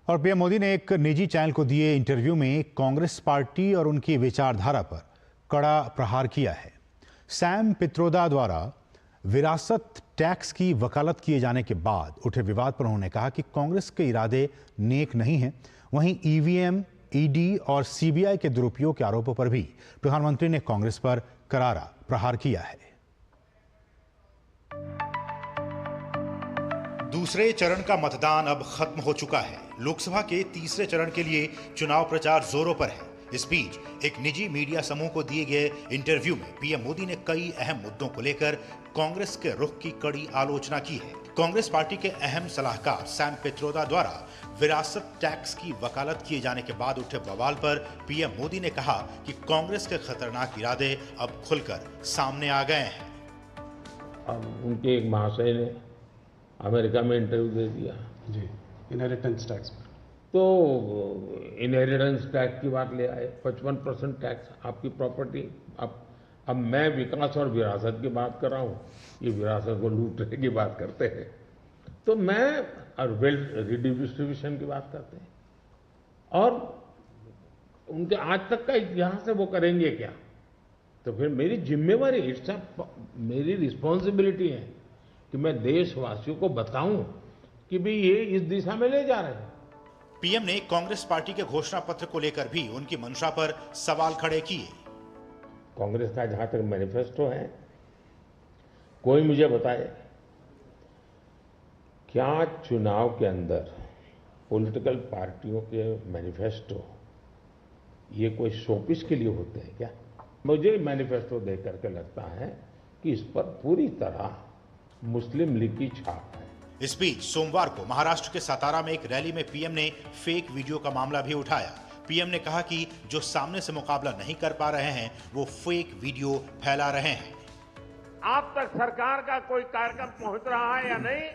और पीएम मोदी ने एक निजी चैनल को दिए इंटरव्यू में कांग्रेस पार्टी और उनकी विचारधारा पर कड़ा प्रहार किया है। सैम पित्रोदा द्वारा विरासत टैक्स की वकालत किए जाने के बाद उठे विवाद पर उन्होंने कहा कि कांग्रेस के इरादे नेक नहीं हैं। वहीं ईवीएम, ईडी और सीबीआई के दुरुपयोग के आरोपों पर भी प्रधानमंत्री ने कांग्रेस पर करारा प्रहार किया है। दूसरे चरण का मतदान अब खत्म हो चुका है। लोकसभा के तीसरे चरण के लिए चुनाव प्रचार जोरों पर है। इस बीच एक निजी मीडिया समूह को दिए गए इंटरव्यू में पीएम मोदी ने कई अहम मुद्दों को लेकर कांग्रेस के रुख की कड़ी आलोचना की है। कांग्रेस पार्टी के अहम सलाहकार सैम पित्रोदा द्वारा विरासत टैक्स की वकालत किए जाने के बाद उठे बवाल पर पीएम मोदी ने कहा कि कांग्रेस के खतरनाक इरादे अब खुलकर सामने आ गए हैं। अब उनके एक महाशय ने अमेरिका में इंटरव्यू दे दिया जी, इनहेरिटेंस टैक्स पर। तो इनहेरिटेंस टैक्स की बात ले आए, 55% टैक्स आपकी प्रॉपर्टी। अब मैं विकास और विरासत की बात कर रहा हूँ, ये विरासत को लूटने की बात करते हैं। तो मैं और वेल्थ रिडिस्ट्रीब्यूशन की बात करते हैं, और उनके आज तक का इतिहास है, वो करेंगे क्या? तो फिर मेरी जिम्मेवारी, मेरी रिस्पॉन्सिबिलिटी है कि मैं देशवासियों को बताऊं कि भाई ये इस दिशा में ले जा रहे हैं। पीएम ने कांग्रेस पार्टी के घोषणा पत्र को लेकर भी उनकी मंशा पर सवाल खड़े किए। कांग्रेस का जहां तक मैनिफेस्टो है, कोई मुझे बताए क्या चुनाव के अंदर पॉलिटिकल पार्टियों के मैनिफेस्टो ये कोई शोपीस के लिए होते हैं क्या? मुझे मैनिफेस्टो देख करके लगता है कि इस पर पूरी तरह मुस्लिम लीग की छाप है। इस बीच सोमवार को महाराष्ट्र के सातारा में एक रैली में पीएम ने फेक वीडियो का मामला भी उठाया। पीएम ने कहा कि जो सामने से मुकाबला नहीं कर पा रहे हैं वो फेक वीडियो फैला रहे हैं। आप तक सरकार का कोई कार्यक्रम पहुंच रहा है या नहीं,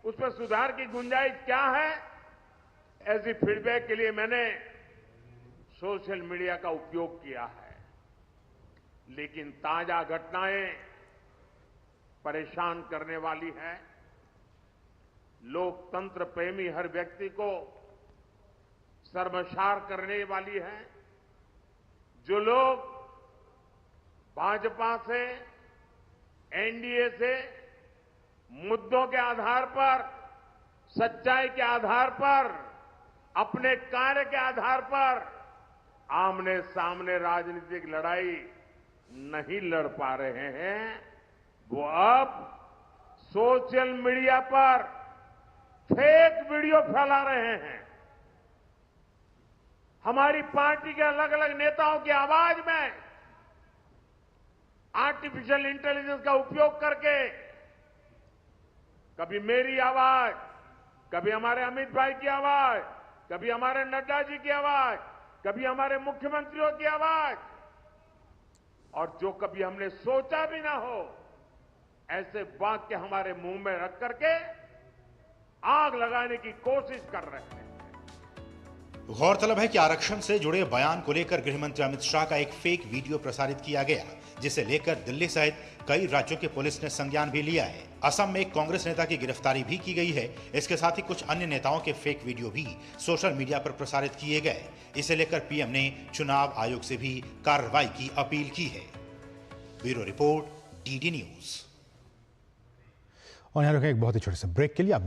उस पर सुधार की गुंजाइश क्या है, ऐसी फीडबैक के लिए मैंने सोशल मीडिया का उपयोग किया है। लेकिन ताजा घटनाएं परेशान करने वाली है। लोकतंत्र प्रेमी हर व्यक्ति को शर्मसार करने वाली है। जो लोग भाजपा से, एनडीए से मुद्दों के आधार पर, सच्चाई के आधार पर, अपने कार्य के आधार पर आमने सामने राजनीतिक लड़ाई नहीं लड़ पा रहे हैं, वो अब सोशल मीडिया पर फेक वीडियो फैला रहे हैं। हमारी पार्टी के अलग अलग नेताओं की आवाज में आर्टिफिशियल इंटेलिजेंस का उपयोग करके कभी मेरी आवाज, कभी हमारे अमित भाई की आवाज, कभी हमारे नड्डा जी की आवाज, कभी हमारे मुख्यमंत्रियों की आवाज, और जो कभी हमने सोचा भी ना हो ऐसे वाक्य हमारे मुंह में रख करके आग लगाने की कोशिश कर रहे हैं। गौरतलब है कि आरक्षण से जुड़े बयान को लेकर गृहमंत्री अमित शाह का एक फेक वीडियो प्रसारित किया गया, जिसे लेकर दिल्ली सहित कई राज्यों की पुलिस ने संज्ञान भी लिया है। असम में एक कांग्रेस नेता की गिरफ्तारी भी की गई है। इसके साथ ही कुछ अन्य नेताओं के फेक वीडियो भी सोशल मीडिया पर प्रसारित किए गए। इसे लेकर पीएम ने चुनाव आयोग से भी कार्रवाई की अपील की है। Bureau report, DD news. और यहाँ रुके एक बहुत ही छोटे से ब्रेक के लिए। आप